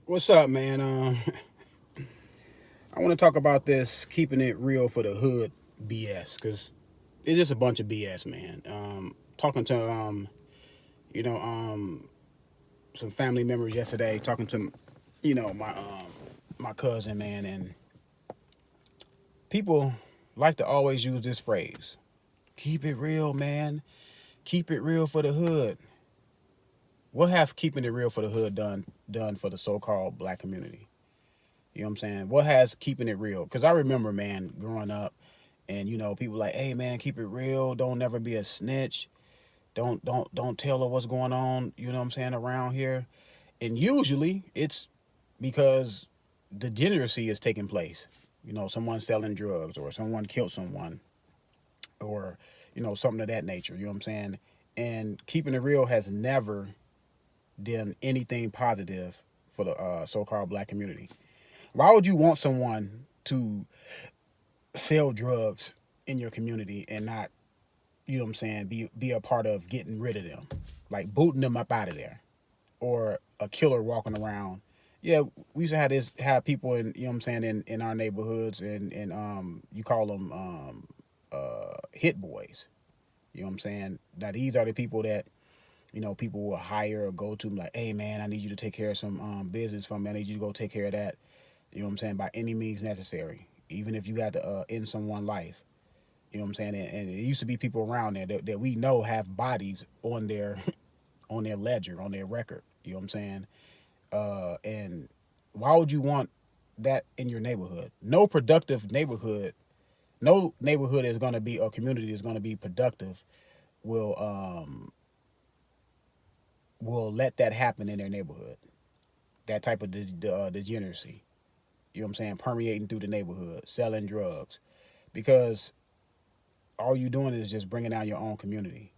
What's up, man? I want to talk about this keeping it real for the hood BS because it's just a bunch of BS, man. Talking to you know, some family members yesterday, talking to, my cousin, man, and people like to always use this phrase: "Keep it real, man. Keep it real for the hood." What have keeping it real for the hood done for the so-called black community? You know what I'm saying? What has keeping it real? Because I remember, man, growing up, and people like, hey, man, keep it real. Don't never be a snitch. Don't tell her what's going on. You know what I'm saying around here. And usually it's because degeneracy is taking place. Someone selling drugs or someone killed someone or something of that nature. You know what I'm saying? And keeping it real has never done anything positive for the so-called black community. Why would you want someone to sell drugs in your community and not, you know what I'm saying, be a part of getting rid of them, like booting them up out of there, or a killer walking around? Yeah, we used to have people in, you know what I'm saying, in our neighborhoods, and you call them hit boys. You know what I'm saying? Now these are the people that people will hire or go to, like, hey man, I need you to take care of some business for me. I need you to go take care of that. You know what I'm saying? By any means necessary, even if you got to end someone's life. You know what I'm saying? And it used to be people around there that we know have bodies on their on their ledger, on their record. You know what I'm saying? And why would you want that in your neighborhood? No productive neighborhood, no neighborhood is going to be, or community is going to be productive. Will will let that happen in their neighborhood. That type of degeneracy. You know what I'm saying? Permeating through the neighborhood, selling drugs, because all you doing is just bringing down your own community.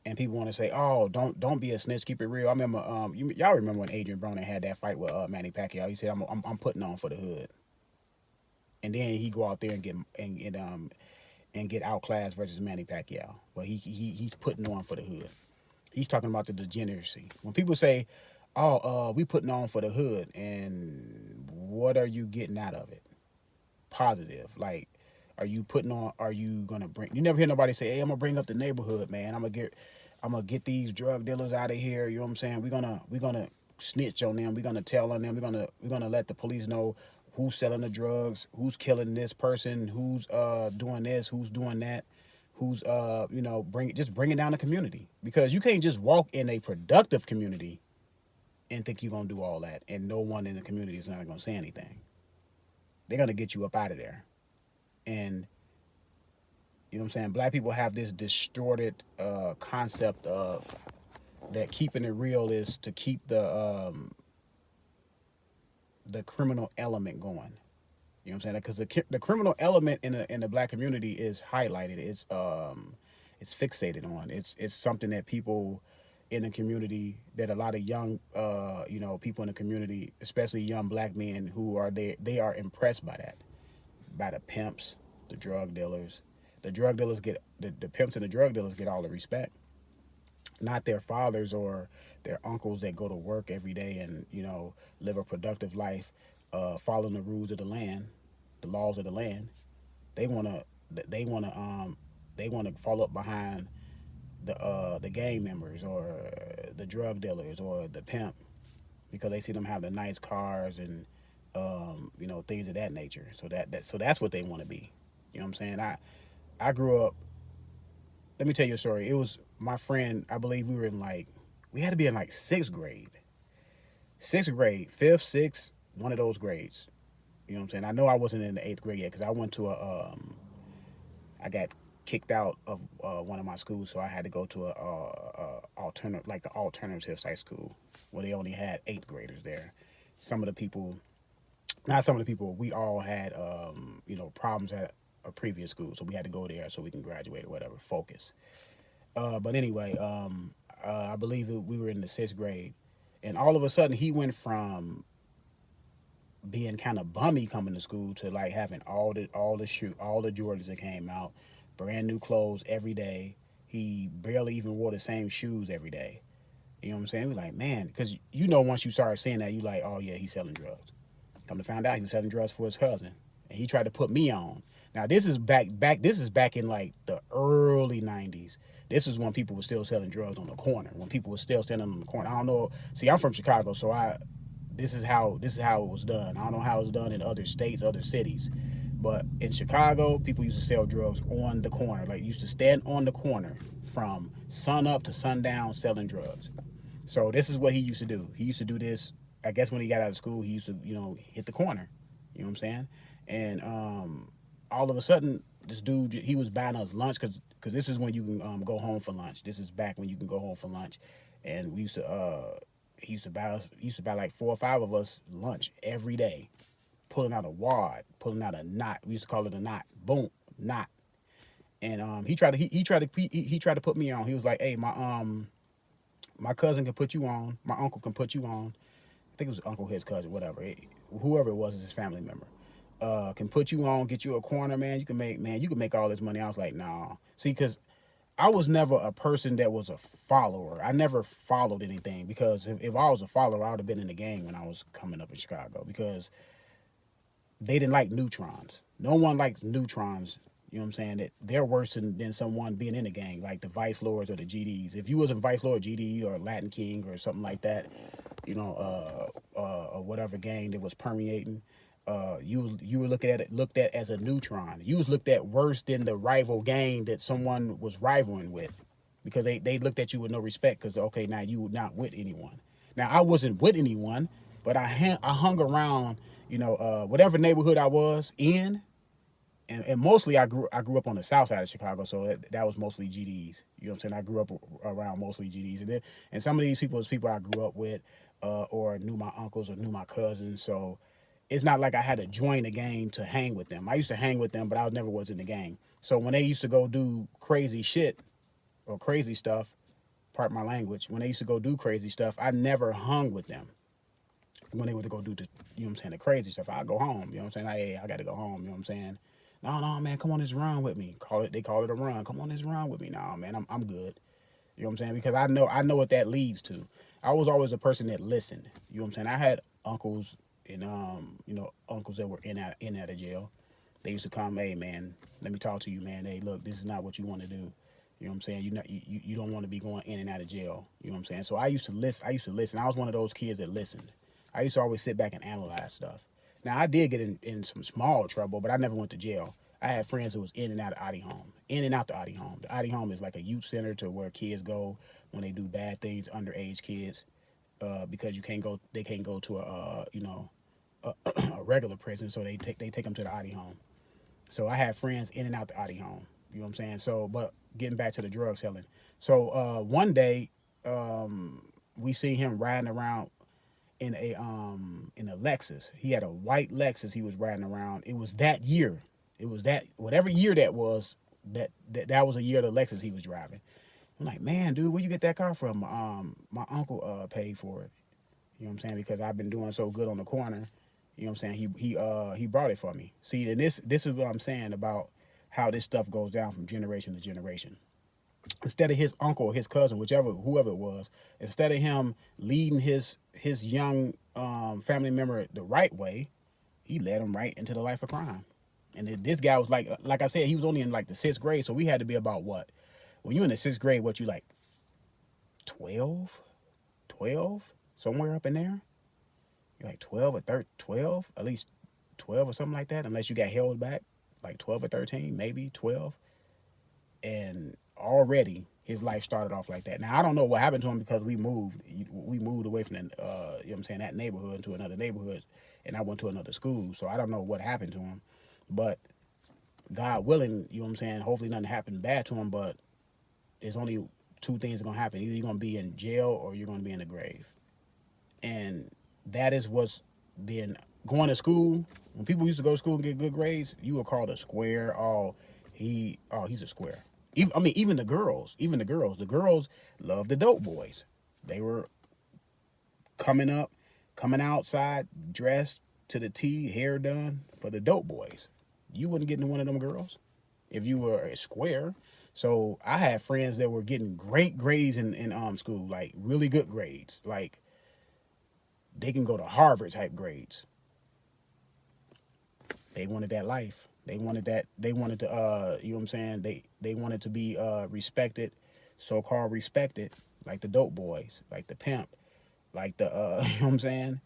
And people want to say, "Oh, don't be a snitch. Keep it real." I remember, y'all remember when Adrian Broner had that fight with Manny Pacquiao? He said, I'm putting on for the hood," and then he go out there and get outclassed versus Manny Pacquiao. But he's putting on for the hood. He's talking about the degeneracy. When people say, "Oh, we putting on for the hood," and what are you getting out of it? Positive, like. Are you putting on? Are you gonna bring? You never hear nobody say, "Hey, I'm gonna bring up the neighborhood, man. I'm gonna get these drug dealers out of here." You know what I'm saying? We're gonna snitch on them. We're gonna tell on them. We're gonna let the police know who's selling the drugs, who's killing this person, who's doing this, who's doing that, who's bringing down the community, because you can't just walk in a productive community and think you're gonna do all that, and no one in the community is not gonna say anything. They're gonna get you up out of there, and you know what I'm saying? Black people have this distorted concept of that keeping it real is to keep the criminal element going. You know what I'm saying? Because the criminal element in the black community is highlighted. It's fixated on. It's something that people in the community, that a lot of young people in the community, especially young black men who are there, they are impressed by that, by the pimps, the drug dealers. The drug dealers get the pimps and the drug dealers get all the respect, not their fathers or their uncles that go to work every day and live a productive life, following the rules of the land, the laws of the land. They wanna they wanna they wanna follow up behind the gang members or the drug dealers or the pimp, because they see them have the nice cars and things of that nature. So that's what they want to be. You know what I'm saying? I grew up. Let me tell you a story. It was my friend. I believe we had to be in like sixth grade, fifth, sixth, one of those grades. You know what I'm saying? I know I wasn't in the eighth grade yet because I went to I got kicked out of one of my schools, so I had to go to an alternative site school where they only had eighth graders there. Some of the people, not some of the people, we all had problems at a previous school, so we had to go there so we can graduate or whatever. Focus. But anyway, I believe we were in the sixth grade, and all of a sudden he went from being kind of bummy coming to school to like having all the Jordans that came out, brand new clothes every day. He barely even wore the same shoes every day. You know what I'm saying? We like, man, because you know once you start saying that, you like, oh yeah, he's selling drugs. Come to find out, he was selling drugs for his cousin, and he tried to put me on. Now this is back. This is back in like the early '90s. This is when people were still selling drugs on the corner. When people were still standing on the corner. I don't know. See, I'm from Chicago, so this is how it was done. I don't know how it was done in other states, other cities, but in Chicago, people used to sell drugs on the corner. Like used to stand on the corner from sun up to sundown selling drugs. So this is what he used to do. He used to do this. I guess when he got out of school, he used to, hit the corner. You know what I'm saying? And all of a sudden, this dude, he was buying us lunch because this is when you can go home for lunch. This is back when you can go home for lunch, and we used to he used to buy like 4 or 5 of us lunch every day, pulling out a wad, pulling out a knot. We used to call it a knot. Boom, knot. And he tried to put me on. He was like, "Hey, my cousin can put you on. My uncle can put you on. I think it was uncle, his cousin, whatever. Whoever it was is his family member. Can put you on, get you a corner, man. You can make all this money." I was like, nah. See, because I was never a person that was a follower. I never followed anything because if I was a follower, I would have been in the gang when I was coming up in Chicago because they didn't like neutrons. No one likes neutrons. You know what I'm saying? That they're worse than someone being in a gang, like the Vice Lords or the GDs. If you was a Vice Lord, GD, or Latin King or something like that, or whatever gang that was permeating, you were looked at as a neutron. You was looked at worse than the rival gang that someone was rivaling with, because they looked at you with no respect. Because okay, now you were not with anyone. Now I wasn't with anyone, but I hung around, whatever neighborhood I was in, and mostly I grew up on the south side of Chicago, so that was mostly GDs. You know what I'm saying? I grew up around mostly GDs, and some of these people was people I grew up with, or knew my uncles or knew my cousins. So it's not like I had to join a gang to hang with them. I used to hang with them, but I never was in the gang. So when they used to go do crazy shit or crazy stuff, part my language, when they used to go do crazy stuff, I never hung with them. When they were to go do the crazy stuff, I go home. You know what I'm saying? Hey, I got to go home. You know what I'm saying? No, no, man, come on this run with me. They call it a run. Come on this run with me. No, man, I'm good. You know what I'm saying? Because I know what that leads to. I was always a person that listened. You know what I'm saying? I had uncles and uncles that were in out of jail. They used to come, hey man, let me talk to you, man. Hey, look, this is not what you want to do. You know what I'm saying? You don't want to be going in and out of jail. You know what I'm saying? So I used to listen. I was one of those kids that listened. I used to always sit back and analyze stuff. Now I did get in some small trouble, but I never went to jail. I had friends who was in and out of Adi Home, in and out the Adi Home. The Adi Home is like a youth center to where kids go when they do bad things, underage kids, because they can't go to a regular prison, so they take them to the Adi Home. So I had friends in and out the Adi Home. You know what I'm saying? So, but getting back to the drug selling. So one day, we see him riding around in a Lexus. He had a white Lexus he was riding around. It was that year. It was that whatever year that was. That was a year the Lexus he was driving. I'm like, man, dude, where you get that car from? My uncle paid for it. You know what I'm saying? Because I've been doing so good on the corner. You know what I'm saying? He brought it for me. See, and this is what I'm saying about how this stuff goes down from generation to generation. Instead of his uncle or his cousin, whoever it was, instead of him leading his young family member the right way, he led him right into the life of crime. And this guy was like I said, he was only in like the 6th grade, so we had to be about what? When you in the 6th grade, what you like 12, 12, somewhere up in there? You're like 12 or 13, 12, at least 12 or something like that, unless you got held back, like 12 or 13, maybe 12. And already his life started off like that. Now I don't know what happened to him because we moved away from that neighborhood into another neighborhood, and I went to another school. So I don't know what happened to him, but God willing, you know what I'm saying, hopefully nothing happened bad to him. But there's only two things gonna happen: either you're gonna be in jail or you're gonna be in the grave. And that is what's been going to school. When people used to go to school and get good grades, you were called a square. He's a square. Even the girls loved the dope boys. They were coming outside, dressed to the T, hair done for the dope boys. You wouldn't get into one of them girls if you were a square. So I had friends that were getting great grades in school, like really good grades. Like they can go to Harvard type grades. They wanted that life. They wanted that. They wanted to. You know what I'm saying? They wanted to be respected, so called respected, like the dope boys, like the pimp, like the you know what I'm saying?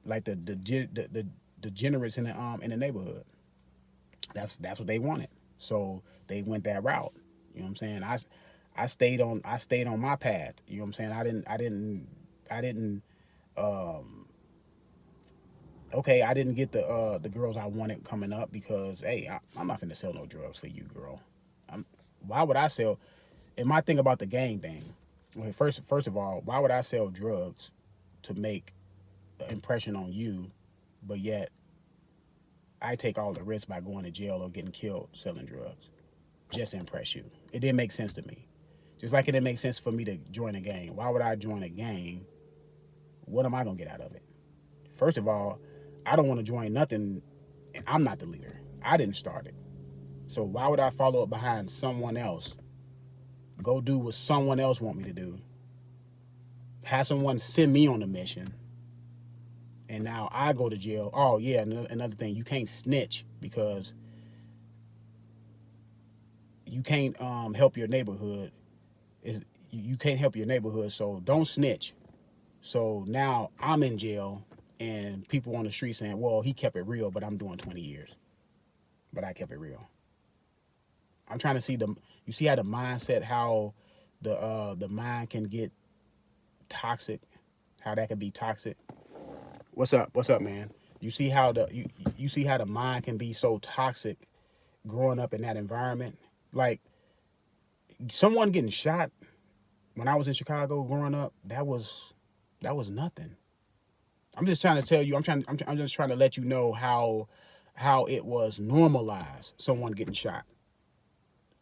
Like the degenerates in the neighborhood. That's what they wanted. So they went that route. You know what I'm saying? I stayed on my path. You know what I'm saying? I didn't okay, I didn't get the girls I wanted coming up because hey, I'm not finna sell no drugs for you, girl. I'm why would I sell? And my thing about the gang thing, okay, first of all, why would I sell drugs to make an impression on you, but yet I take all the risk by going to jail or getting killed selling drugs just to impress you? It didn't make sense to me. Just like it didn't make sense for me to join a gang. Why would I join a gang? What am I gonna get out of it? First of all, I don't want to join nothing, and I'm not the leader. I didn't start it. So why would I follow up behind someone else? Go do what someone else want me to do. Have someone send me on a mission, and now I go to jail. Oh yeah, another thing, you can't snitch because you can't help your neighborhood. Is you can't help your neighborhood, so don't snitch. So now I'm in jail, and people on the street saying, "Well, he kept it real, but I'm doing 20 years, but I kept it real." I'm trying to see the. You see how the mindset, how the mind can get toxic, how that can be toxic. What's up? What's up, man? You see how you see how the mind can be so toxic growing up in that environment. Like someone getting shot when I was in Chicago growing up, that was nothing. I'm just trying to tell you. I'm just trying to let you know how it was normalized. Someone getting shot,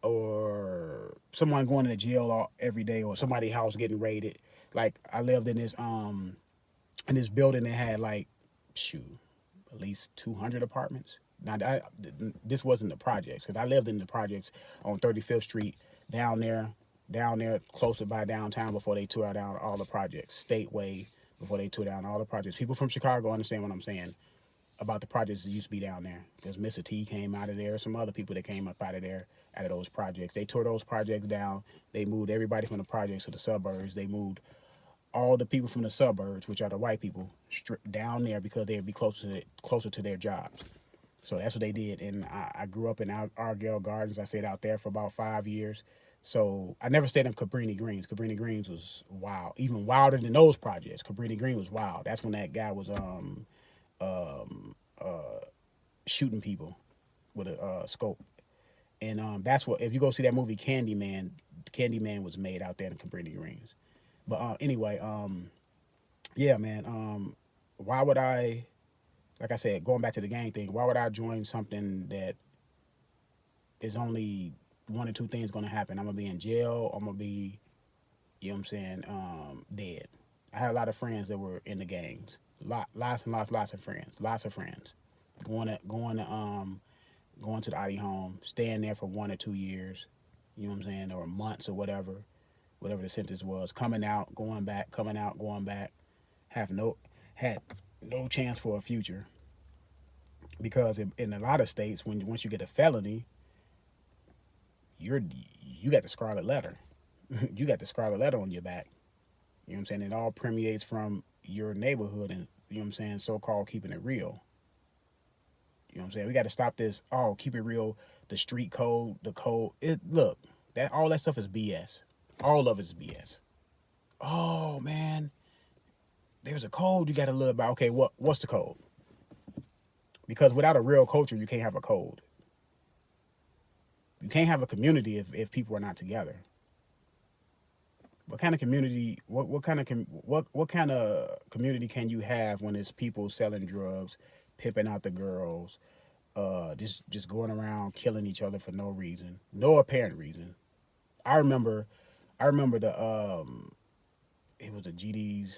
or someone going to jail every day, or somebody's house getting raided. Like I lived in this building that had like, shoot, at least 200 apartments. Now this wasn't the projects because I lived in the projects on 35th Street down there, closer by downtown before they tore down all the projects. Stateway before they tore down all the projects. People from Chicago understand what I'm saying about the projects that used to be down there. Because Mr. T came out of there, some other people that came up out of there, out of those projects. They tore those projects down. They moved everybody from the projects to the suburbs. They moved all the people from the suburbs, which are the white people, down there because they'd be closer to their jobs. So that's what they did. And I grew up in Argyle Gardens. I stayed out there for about 5 years. So I never stayed in Cabrini Greens. Cabrini Greens was wild, even wilder than those projects. Cabrini Green was wild. That's when that guy was um, shooting people with a scope. And that's what, if you go see that movie Candyman, Candyman was made out there in Cabrini Greens. But anyway, yeah, man. Why would I, like I said, going back to the gang thing, why would I join something that is only one or two things going to happen? I'm going to be in jail. I'm going to be, you know what I'm saying, dead. I had a lot of friends that were in the gangs. Lots of friends. Lots of friends. Going to the ID home, staying there for 1 or 2 years, you know what I'm saying, or months or whatever the sentence was, coming out, going back, coming out, going back, have no had no chance for a future because in a lot of states, when once you get a felony, you got the scarlet letter. You got the scarlet letter on your back. You know what I'm saying? It all permeates from your neighborhood and you know what I'm saying, so called keeping it real. You know what I'm saying? We got to stop this. Oh, keep it real. The street code, the code. It look that all that stuff is BS. All of it is BS. Oh man, there's a code you got to live by. Okay, what's the code? Because without a real culture, you can't have a code. You can't have a community if people are not together. What kind of community? What kind of community can you have when it's people selling drugs, pimping out the girls, just going around killing each other for no reason, no apparent reason? I remember, I remember it was the GDs.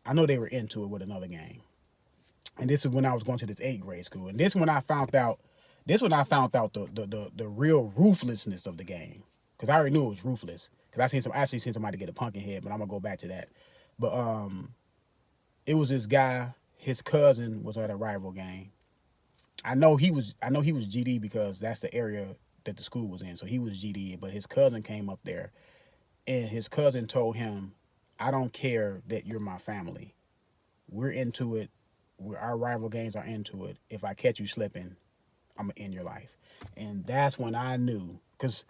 I know they were into it with another gang, and this is when I was going to this eighth grade school, and this when I found out This when I found out the real ruthlessness of the game. Cause I already knew it was ruthless. Cause I actually seen somebody get a pumpkin head, but I'm gonna go back to that. But it was this guy. His cousin was at a rival game. I know he was GD because that's the area that the school was in. So he was GD, but his cousin came up there, and his cousin told him, "I don't care that you're my family. We're into it. Our rival games are into it. If I catch you slipping, I'm gonna end your life." And that's when I knew, because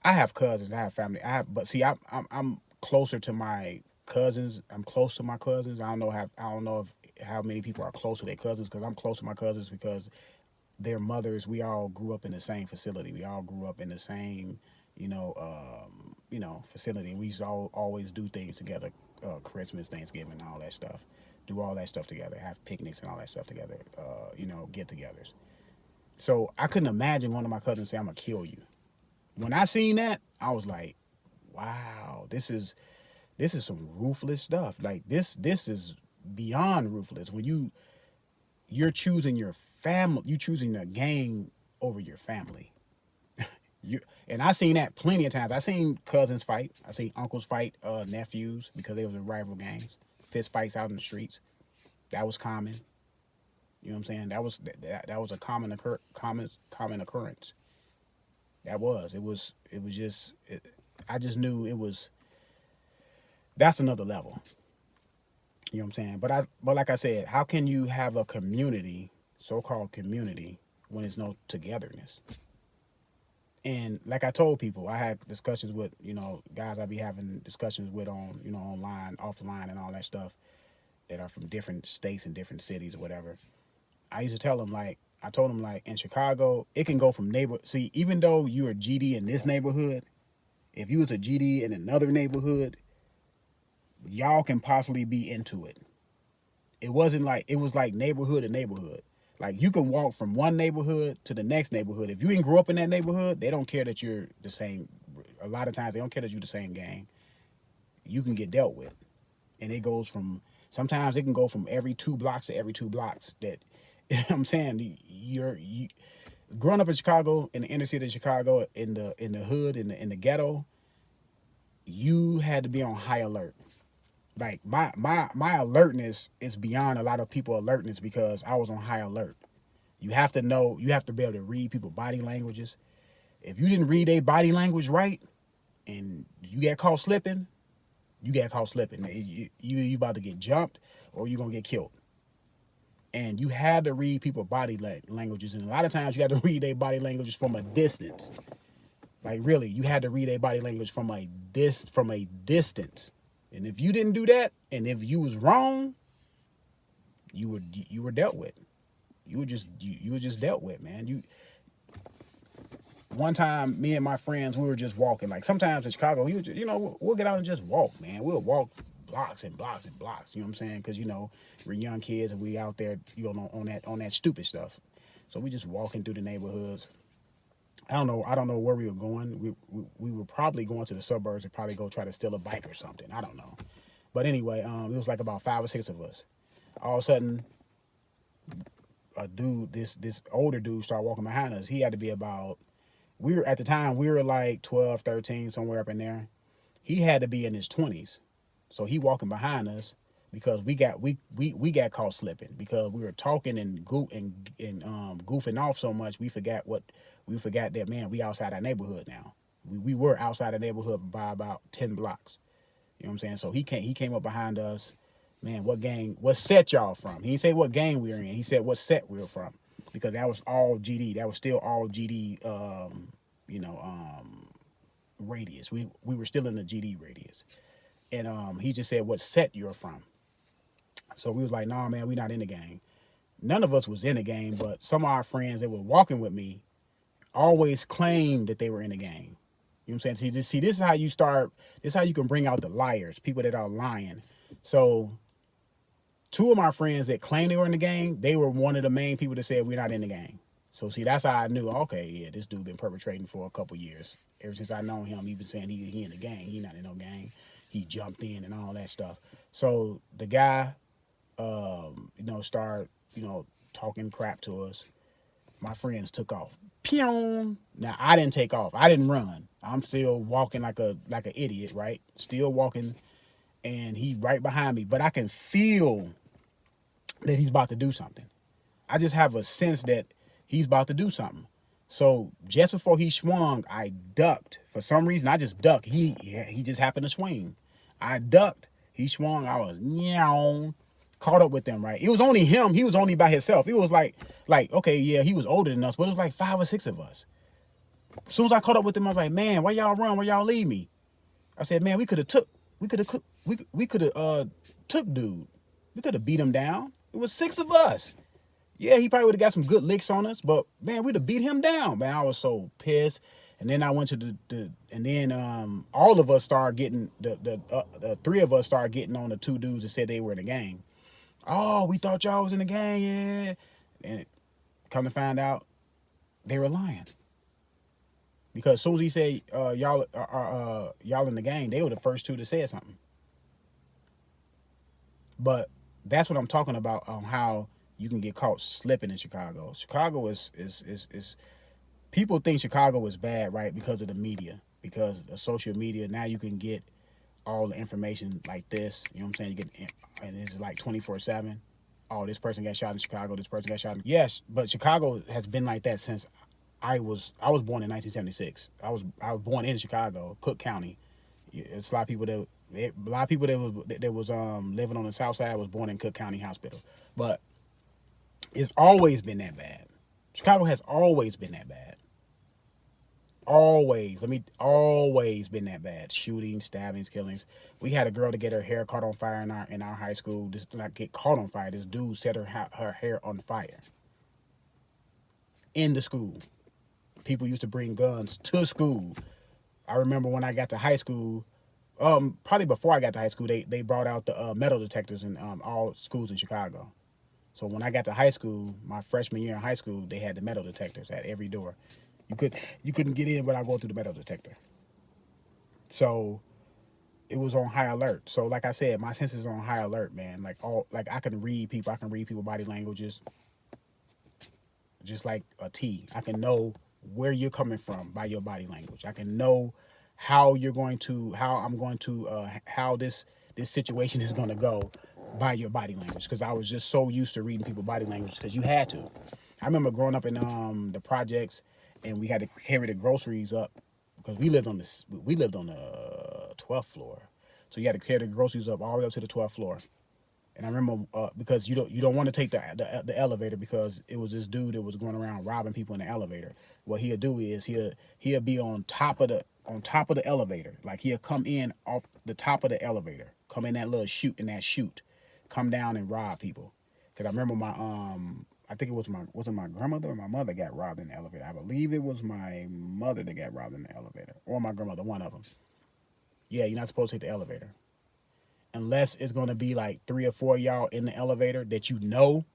I have cousins, I have family, but see, I'm closer to my cousins. I'm close to my cousins. I don't know if how many people are close to their cousins, because I'm close to my cousins because their mothers. We all grew up in the same facility. We all grew up in the same, facility. We used to always do things together, Christmas, Thanksgiving, all that stuff. Do all that stuff together. Have picnics and all that stuff together. Get-togethers. So I couldn't imagine one of my cousins say, "I'm gonna kill you." When I seen that, I was like, "Wow, this is some ruthless stuff. Like this is beyond ruthless. When you're choosing your family, you choosing the game over your family." You and I seen that plenty of times. I seen cousins fight. I seen uncles fight nephews because they was in rival gangs. Fist fights out in the streets. That was common. You know what I'm saying? That was a common occurrence. That was it was just I just knew it was that's another level. You know what I'm saying? But like I said, how can you have a community, so-called community, when there's no togetherness? And like I told people, I had discussions with, guys I be having discussions with on, online, offline and all that stuff, that are from different states and different cities or whatever. I used to tell them, like, I told them, like, in Chicago, it can go from see, even though you're a GD in this neighborhood, if you was a GD in another neighborhood, y'all can possibly be into it. It was like neighborhood to neighborhood. Like, you can walk from one neighborhood to the next neighborhood. If you didn't grow up in that neighborhood, they don't care that you're the same. A lot of times they don't care that you're the same gang. You can get dealt with. And it goes from, sometimes it can go from every 2 blocks to every 2 blocks. That, I'm saying, growing up in Chicago, in the inner city of Chicago, in the hood, in the ghetto, you had to be on high alert. Like, my alertness is beyond a lot of people alertness, because I was on high alert. You have to be able to read people's body languages. If you didn't read their body language right, and you get caught slipping, you get caught slipping. You about to get jumped, or you gonna get killed. And you had to read people's body languages, and a lot of times you had to read their body languages from a distance. Like, really, you had to read their body language from a distance. And if you didn't do that, and if you was wrong, you were dealt with. You were just dealt with, man. One time, me and my friends, we were just walking. Like, sometimes in Chicago, we'll get out and just walk, man. We'll walk blocks and blocks and blocks. You know what I'm saying? Because we're young kids, and we out there, on that stupid stuff. So we just walking through the neighborhoods. I don't know where we were going. We were probably going to the suburbs to probably go try to steal a bike or something. I don't know. But anyway, it was like about 5 or 6 of us. All of a sudden, a dude, this older dude, started walking behind us. He had to be about, at the time, we were like 12, 13, somewhere up in there. He had to be in his 20s. So he walking behind us, because we got caught slipping, because we were talking and goofing off so much, we forgot that, man, we outside our neighborhood now. We were outside the neighborhood by about 10 blocks. You know what I'm saying? So he came up behind us. Man, what set y'all from? He didn't say what gang we were in. He said what set we were from, because that was all GD. That was still all GD. Radius. We were still in the GD radius, and he just said what set you're from. So we was like, nah, man, we not in the gang. None of us was in the gang, but some of our friends that were walking with me always claimed that they were in the gang. You know what I'm saying? This is how you start. This is how you can bring out the liars, people that are lying. So 2 of my friends that claimed they were in the gang, they were one of the main people that said we're not in the gang. So see, that's how I knew, okay, yeah, this dude been perpetrating for a couple years. Ever since I known him, he been saying he in the gang. He not in no gang. He jumped in and all that stuff. So the guy, started, talking crap to us. My friends took off. Pew! Now I didn't take off. I didn't run. I'm still walking like an idiot, right? Still walking, and he right behind me. But I can feel that he's about to do something. I just have a sense that he's about to do something. So just before he swung, I ducked. For some reason, I just ducked. He just happened to swing. I ducked. He swung. I was meow, caught up with them. Right. It was only him. He was only by himself. It was like okay, yeah, he was older than us, but it was like 5 or 6 of us. As soon as I caught up with him, I was like, man, why y'all run? Why y'all leave me? I said, man, we could have took dude. We could have beat him down. It was 6 of us. Yeah, he probably would have got some good licks on us, but man, we'd have beat him down. Man, I was so pissed. And then I went to and then all of us started getting the 3 of us started getting on the 2 dudes that said they were in the gang. Oh, we thought y'all was in the gang, yeah. And come to find out, they were lying. Because as soon as he said y'all in the gang, they were the first 2 to say something. But that's what I'm talking about on how you can get caught slipping in Chicago. Chicago is people think Chicago is bad, right? Because of the media, because of social media. Now you can get all the information like this. You know what I'm saying? You get, and it's like 24/7. Oh, this person got shot in Chicago. This person got shot in. Yes, but Chicago has been like that since I was born in 1976. I was born in Chicago, Cook County. It's a lot of people that was living on the south side was born in Cook County Hospital. But it's always been that bad. Chicago has always been that bad. Always been that bad. Shootings, stabbings, killings. We had a girl to get her hair caught on fire in our high school. This not get caught on fire. This dude set her hair on fire in the school. People used to bring guns to school. I remember when I got to high school, probably before I got to high school, they brought out the metal detectors in all schools in Chicago. So when I got to high school, my freshman year in high school, they had the metal detectors at every door. You couldn't get in without going through the metal detector. So it was on high alert. So like I said, my senses are on high alert, man. Like I can read people. I can read people body languages, just like a T. I can know where you're coming from by your body language. I can know how this situation is going to go by your body language, because I was just so used to reading people's body language because you had to. I remember growing up in the projects, and we had to carry the groceries up because we lived on the 12th floor, so you had to carry the groceries up all the way up to the 12th floor. And I remember because you don't want to take the elevator, because it was this dude that was going around robbing people in the elevator. What he'll do is he'll be on top of the elevator, like he'll come in off the top of the elevator, come in that little chute, come down and rob people. Because I remember I think it was my grandmother or my mother got robbed in the elevator. I believe it was my mother that got robbed in the elevator, or my grandmother, one of them. Yeah, you're not supposed to take the elevator unless it's going to be like 3 or 4 of y'all in the elevator that you know.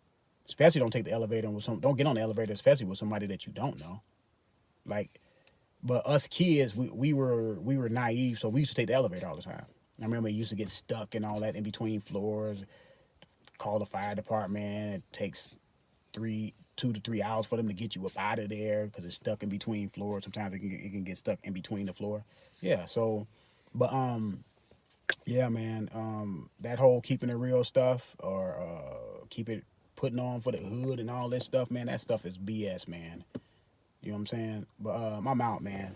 Especially don't take the elevator with don't get on the elevator, especially with somebody that you don't know. Like, but us kids, we were naive, so we used to take the elevator all the time. I remember it used to get stuck and all that in between floors. Call the fire department. It takes 2 to 3 hours for them to get you up out of there because it's stuck in between floors. Sometimes it can get stuck in between the floor. Yeah. So, but yeah, man. That whole keeping it real stuff, or keep it putting on for the hood and all this stuff, man. That stuff is BS, man. You know what I'm saying? But I'm out, man.